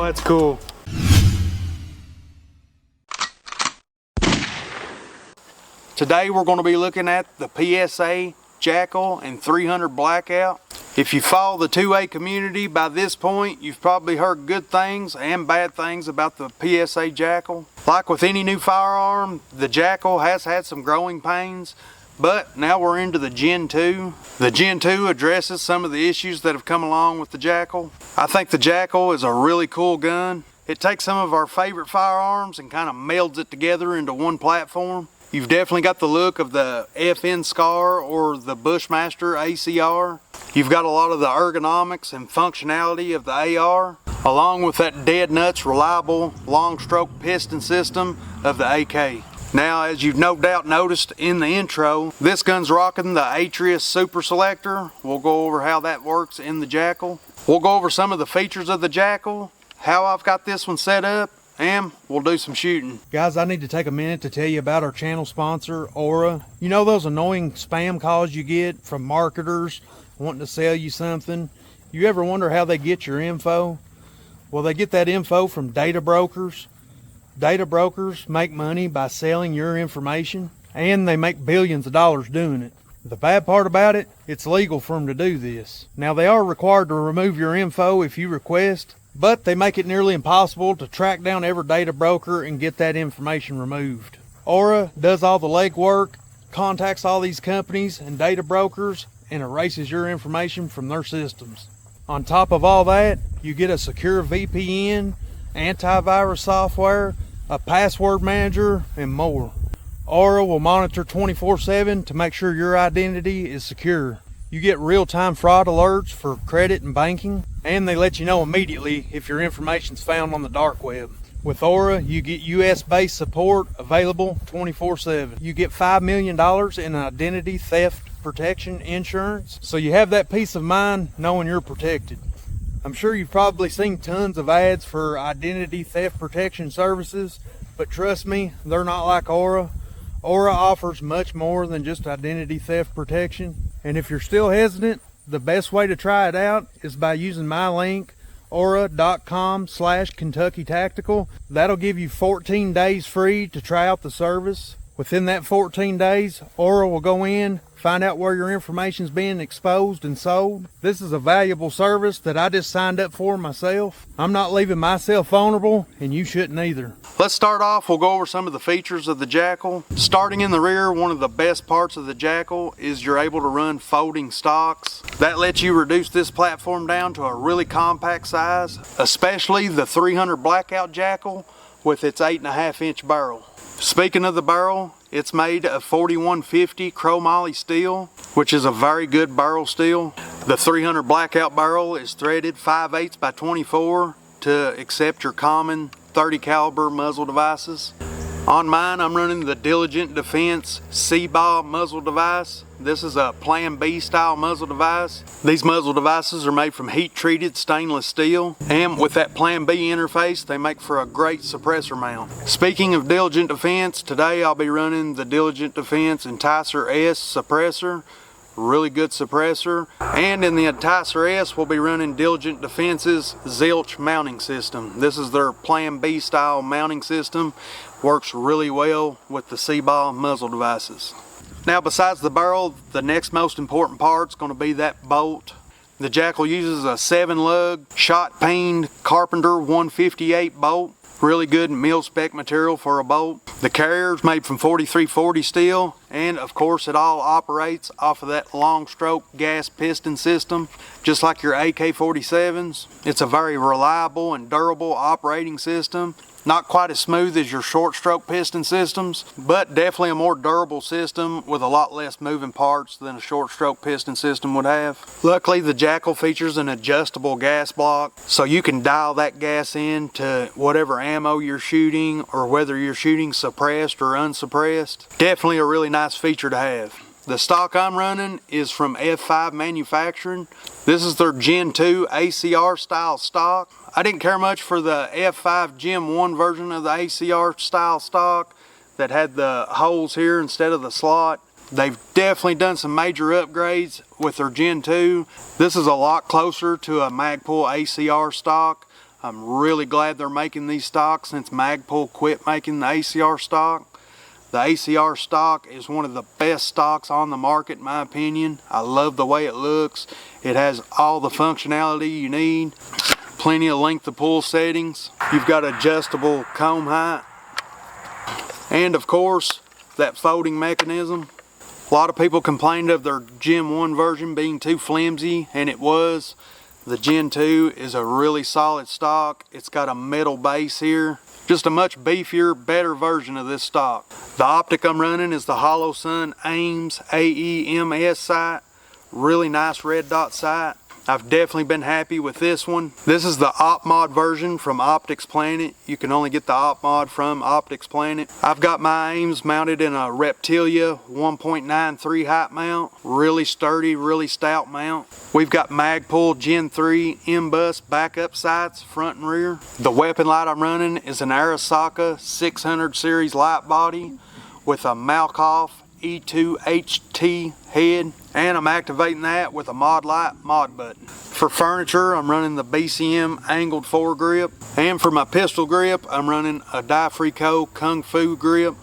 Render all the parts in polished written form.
Oh, that's cool. Today we're going to be looking at the PSA Jakl and 300 Blackout. If you follow the 2A community by this point, you've probably heard good things and bad things about the PSA Jakl. Like with any new firearm, the Jakl has had some growing pains, but now we're into the Gen 2. The Gen 2 addresses some of the issues that have come along with the Jakl. I think the Jakl is a really cool gun. It takes some of our favorite firearms and kind of melds it together into one platform. You've definitely got the look of the FN Scar or the Bushmaster ACR. You've got a lot of the ergonomics and functionality of the AR, along with that dead nuts reliable long stroke piston system of the AK. Now, as you've no doubt noticed in the intro, this gun's rocking the Atrius Super Selktor. We'll go over how that works in the Jakl. We'll go over some of the features of the Jakl, how I've got this one set up, and we'll do some shooting. Guys, I need to take a minute to tell you about our channel sponsor, Aura. You know those annoying spam calls you get from marketers wanting to sell you something? You ever wonder how they get your info? Well, they get that info from data brokers. Data brokers make money by selling your information, and they make billions of dollars doing it. The bad part about it, it's legal for them to do this. Now, they are required to remove your info if you request, but they make it nearly impossible to track down every data broker and get that information removed. Aura does all the legwork, contacts all these companies and data brokers, and erases your information from their systems. On top of all that, you get a secure VPN, antivirus software, a password manager, and more. Aura will monitor 24/7 to make sure your identity is secure. You get real-time fraud alerts for credit and banking, and they let you know immediately if your information's found on the dark web. With Aura, you get US-based support available 24/7. You get $5 million in identity theft protection insurance, so you have that peace of mind knowing you're protected. I'm sure you've probably seen tons of ads for identity theft protection services, but trust me, they're not like Aura. Aura offers much more than just identity theft protection. And if you're still hesitant, the best way to try it out is by using my link, aura.com/Kentucky Tactical. That'll give you 14 days free to try out the service. Within that 14 days, Aura will go in, find out where your information's being exposed and sold. This is a valuable service that I just signed up for myself. I'm not leaving myself vulnerable, and you shouldn't either. Let's start off. We'll go over some of the features of the Jakl. Starting in the rear, one of the best parts of the Jakl is you're able to run folding stocks. That lets you reduce this platform down to a really compact size, especially the 300 Blackout Jakl with its 8.5-inch barrel. Speaking of the barrel, it's made of 4150 chromoly steel, which is a very good barrel steel. The 300 Blackout barrel is threaded 5/8 by 24 to accept your common 30 caliber muzzle devices. On mine, I'm running the Diligent Defense C-Ball muzzle device. This is a Plan B style muzzle device. These muzzle devices are made from heat treated stainless steel, and with that Plan B interface, they make for a great suppressor mount. Speaking of Diligent Defense, today I'll be running the Diligent Defense Enticer S suppressor. Really good suppressor. And in the Enticer S, we'll be running Diligent Defense's Zilch mounting system. This is their Plan B style mounting system. Works really well with the C-Ball muzzle devices. Now, besides the barrel, the next most important part is going to be that bolt. The Jakl uses a 7-lug shot-peened Carpenter 158 bolt. Really good mil-spec material for a bolt. The carrier is made from 4340 steel, and of course it all operates off of that long stroke gas piston system, just like your AK-47s. It's a very reliable and durable operating system. Not quite as smooth as your short stroke piston systems, but definitely a more durable system with a lot less moving parts than a short stroke piston system would have. Luckily, the Jakl features an adjustable gas block, so you can dial that gas in to whatever ammo you're shooting or whether you're shooting suppressed or unsuppressed. Definitely a really nice feature to have. The stock I'm running is from F5 Manufacturing. This is their Gen 2 ACR style stock. I didn't care much for the F5 Gen 1 version of the ACR style stock that had the holes here instead of the slot. They've definitely done some major upgrades with their Gen 2. This is a lot closer to a Magpul ACR stock. I'm really glad they're making these stocks since Magpul quit making the ACR stock. The ACR stock is one of the best stocks on the market in my opinion. I love the way it looks. It has all the functionality you need. Plenty of length of pull settings. You've got adjustable comb height. And of course, that folding mechanism. A lot of people complained of their Gen 1 version being too flimsy, and it was. The Gen 2 is a really solid stock. It's got a metal base here. Just a much beefier, better version of this stock. The optic I'm running is the HoloSun Ames AEMS sight. Really nice red dot sight. I've definitely been happy with this one. This is the Op Mod version from Optics Planet. You can only get the Op Mod from Optics Planet. I've got my Ames mounted in a Reptilia 1.93 height mount. Really sturdy, really stout mount. We've got Magpul Gen 3 M-Bus backup sights, front and rear. The weapon light I'm running is an Arisaka 600 series light body with a Malkoff E2HT head, and I'm activating that with a mod light mod button. For furniture, I'm running the BCM angled foregrip, and for my pistol grip, I'm running a Difrico Kung Fu grip.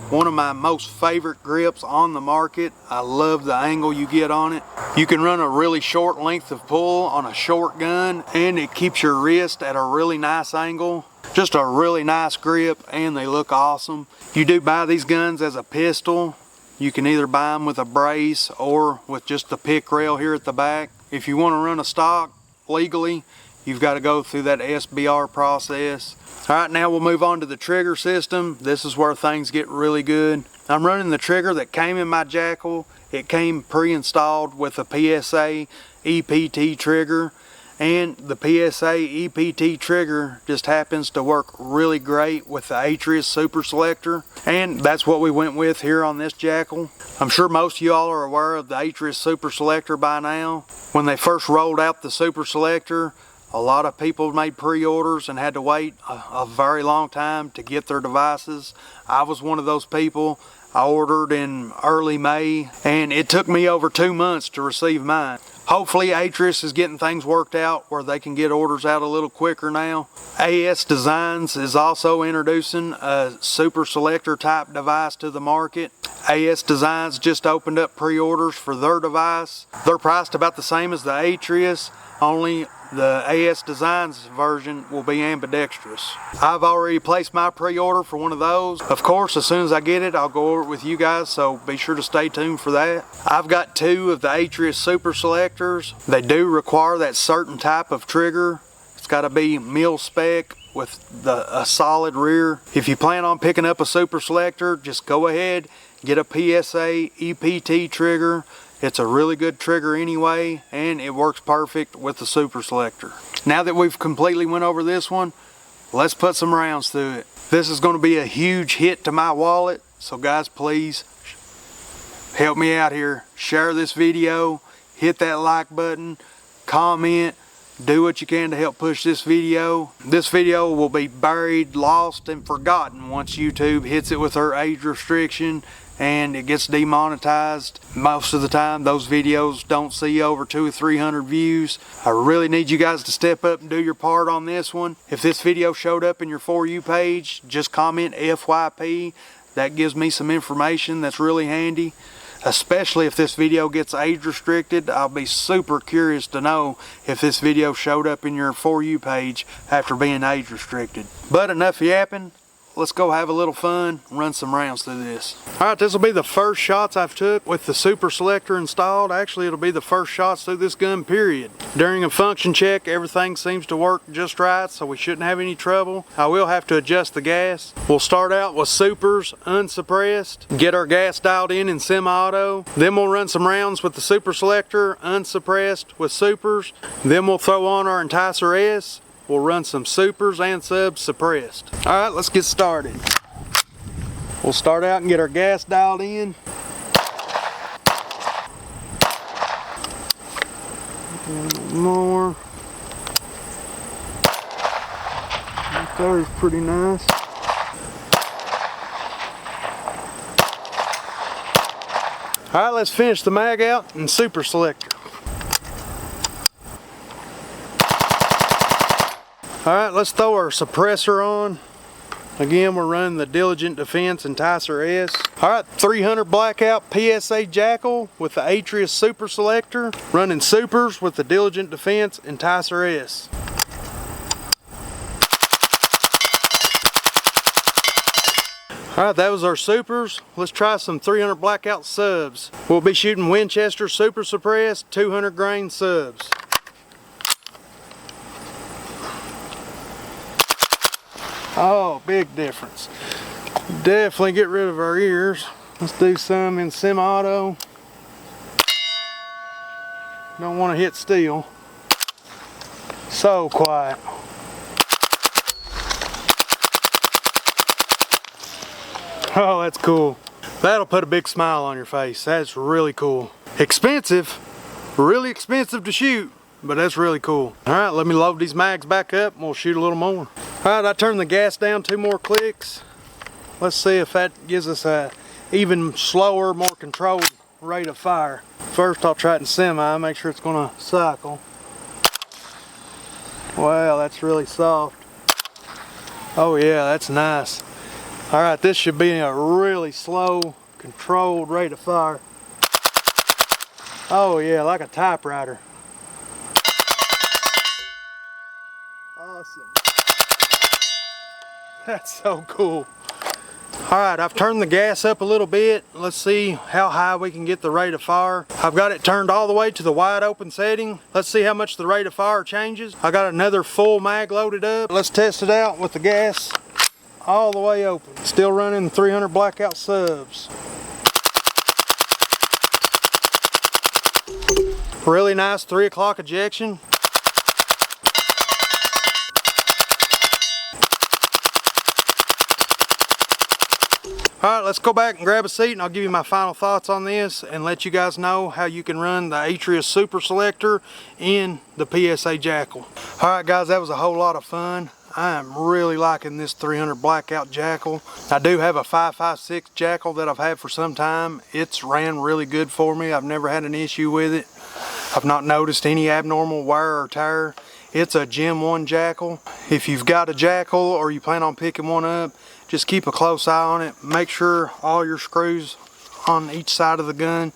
One of my most favorite grips on the market. I love the angle you get on it. You can run a really short length of pull on a short gun, and it keeps your wrist at a really nice angle. Just a really nice grip, and they look awesome. You do buy these guns as a pistol. You can either buy them with a brace or with just the pick rail here at the back. If you want to run a stock legally, you've got to go through that SBR process. Alright, now we'll move on to the trigger system. This is where things get really good. I'm running the trigger that came in my Jakl. It came pre-installed with a PSA EPT trigger. And the PSA EPT trigger just happens to work really great with the Atrius Super Selktor. And that's what we went with here on this Jakl. I'm sure most of y'all are aware of the Atrius Super Selktor by now. When they first rolled out the Super Selktor, a lot of people made pre-orders and had to wait a very long time to get their devices. I was one of those people. I ordered in early May, and it took me over 2 months to receive mine. Hopefully Atrius is getting things worked out where they can get orders out a little quicker now. AS Designs is also introducing a Super Selktor type device to the market. AS Designs just opened up pre-orders for their device. They're priced about the same as the Atrius, only the AS Designs version will be ambidextrous. I've already placed my pre-order for one of those. Of course, as soon as I get it, I'll go over it with you guys, so be sure to stay tuned for that. I've got 2 of the Atrius Super Selktors. They do require that certain type of trigger. It's got to be mil spec with a solid rear. If you plan on picking up a Super Selktor, just go ahead, get a PSA EPT trigger. It's a really good trigger anyway, and it works perfect with the Super Selktor. Now that we've completely went over this one, let's put some rounds through it. This is going to be a huge hit to my wallet, so guys, please help me out here. Share this video, hit that like button, comment, do what you can to help push this video. This video will be buried, lost, and forgotten once YouTube hits it with their age restriction and it gets demonetized. Most of the time those videos don't see over 200 or 300 views. I really need you guys to step up and do your part on this one. If this video showed up in your For You page, just comment FYP. That gives me some information that's really handy. Especially if this video gets age restricted, I'll be super curious to know if this video showed up in your For You page after being age restricted. But enough yapping. Let's go have a little fun and run some rounds through this. Alright, this will be the first shots I've took with the Super Selktor installed. Actually, it'll be the first shots through this gun, period. During a function check, everything seems to work just right, so we shouldn't have any trouble. I will have to adjust the gas. We'll start out with supers unsuppressed, get our gas dialed in semi-auto. Then we'll run some rounds with the Super Selktor unsuppressed with supers. Then we'll throw on our Enticer S. We'll run some supers and subs suppressed. Alright, let's get started. We'll start out and get our gas dialed in. A little more. Right there is pretty nice. Alright, let's finish the mag out and Super Selktor. Alright, let's throw our suppressor on. Again, we're running the Diligent Defense Enticer S. Alright, 300 Blackout PSA Jakl with the Atrius Super Selktor. Running supers with the Diligent Defense Enticer S. Alright, that was our supers. Let's try some 300 Blackout subs. We'll be shooting Winchester Super Suppressed 200 grain subs. Oh, big difference. Definitely get rid of our ears. Let's do some in semi-auto. Don't want to hit steel. So quiet. Oh, that's cool. That'll put a big smile on your face. That's really cool. Expensive. Really expensive to shoot, but that's really cool. Alright, let me load these mags back up and we'll shoot a little more. Alright, I turned the gas down 2 more clicks. Let's see if that gives us a even slower, more controlled rate of fire. First I'll try it in semi, make sure it's gonna cycle. Wow, that's really soft. Oh yeah, that's nice. Alright, this should be a really slow, controlled rate of fire. Oh yeah, like a typewriter. Awesome. That's so cool. Alright, I've turned the gas up a little bit. Let's see how high we can get the rate of fire. I've got it turned all the way to the wide open setting. Let's see how much the rate of fire changes. I got another full mag loaded up. Let's test it out with the gas all the way open. Still running 300 Blackout subs. Really nice 3 o'clock ejection. Alright, let's go back and grab a seat and I'll give you my final thoughts on this and let you guys know how you can run the Atrius Super Selktor in the PSA Jakl. Alright guys, that was a whole lot of fun. I am really liking this 300 Blackout Jakl. I do have a 5.56 Jakl that I've had for some time. It's ran really good for me. I've never had an issue with it. I've not noticed any abnormal wear or tear. It's a Gen 1 Jakl. If you've got a Jakl or you plan on picking one up, just keep a close eye on it. Make sure all your screws on each side of the gun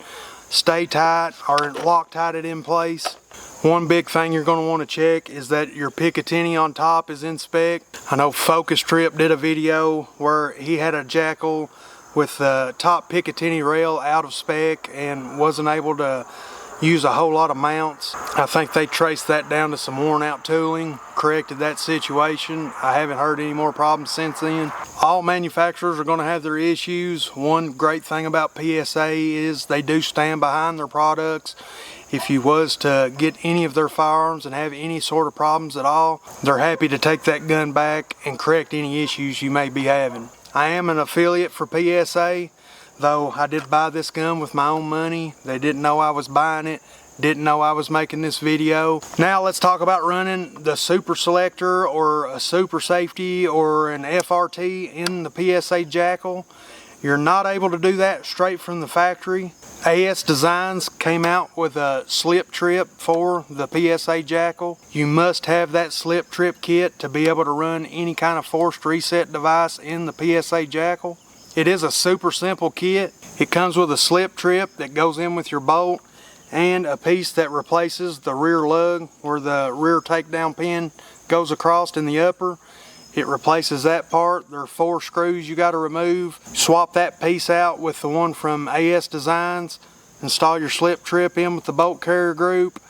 stay tight or Loctite in place. One big thing you're going to want to check is that your Picatinny on top is in spec. I know Focus Trip did a video where he had a Jakl with the top Picatinny rail out of spec and wasn't able to use a whole lot of mounts. I think they traced that down to some worn out tooling, corrected that situation. I haven't heard any more problems since then. All manufacturers are going to have their issues. One great thing about PSA is they do stand behind their products. If you was to get any of their firearms and have any sort of problems at all, they're happy to take that gun back and correct any issues you may be having. I am an affiliate for PSA. Though I did buy this gun with my own money. They didn't know I was buying it, didn't know I was making this video. Now let's talk about running the Super Selktor or a Super Safety or an FRT in the PSA Jakl. You're not able to do that straight from the factory. AS Designs came out with a slip trip for the PSA Jakl. You must have that slip trip kit to be able to run any kind of forced reset device in the PSA Jakl. It is a super simple kit. It comes with a slip trip that goes in with your bolt and a piece that replaces the rear lug where the rear takedown pin goes across in the upper. It replaces that part. There are 4 screws you got to remove. Swap that piece out with the one from AS Designs. Install your slip trip in with the bolt carrier group.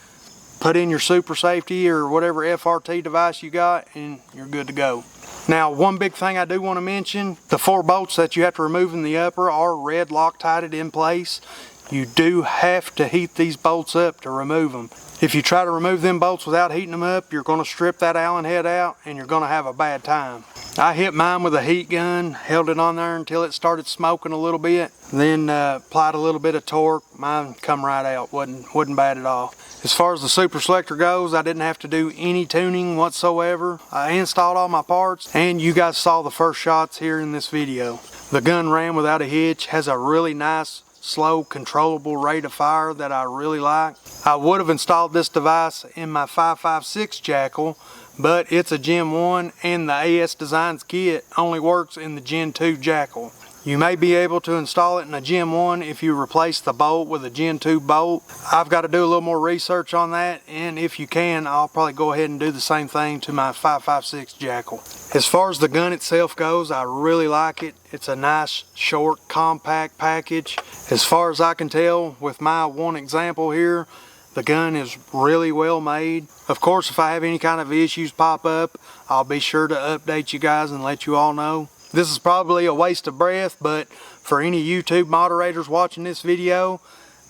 Put in your Super Safety or whatever FRT device you got and you're good to go. Now, one big thing I do want to mention, the 4 bolts that you have to remove in the upper are red Loctited in place. You do have to heat these bolts up to remove them. If you try to remove them bolts without heating them up, you're going to strip that Allen head out and you're going to have a bad time. I hit mine with a heat gun, held it on there until it started smoking a little bit, then applied a little bit of torque. Mine come right out, wasn't bad at all. As far as the Super Selktor goes, I didn't have to do any tuning whatsoever. I installed all my parts and you guys saw the first shots here in this video. The gun ran without a hitch, has a really nice, slow, controllable rate of fire that I really like. I would have installed this device in my 5.56 Jakl, but it's a Gen 1 and the AS Designs kit only works in the Gen 2 Jakl. You may be able to install it in a Gen 1 if you replace the bolt with a Gen 2 bolt. I've got to do a little more research on that, and if you can, I'll probably go ahead and do the same thing to my 5.56 Jakl. As far as the gun itself goes, I really like it. It's a nice, short, compact package. As far as I can tell, with my one example here, the gun is really well made. Of course, if I have any kind of issues pop up, I'll be sure to update you guys and let you all know. This is probably a waste of breath, but for any YouTube moderators watching this video,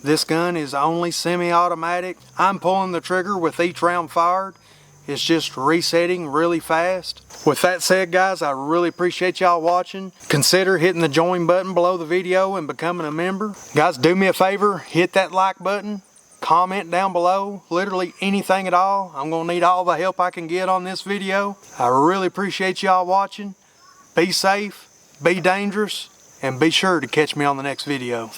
this gun is only semi-automatic. I'm pulling the trigger with each round fired. It's just resetting really fast. With that said, guys, I really appreciate y'all watching. Consider hitting the join button below the video and becoming a member. Guys, do me a favor, hit that like button. Comment down below, literally anything at all. I'm gonna need all the help I can get on this video. I really appreciate y'all watching. Be safe, be dangerous, and be sure to catch me on the next video.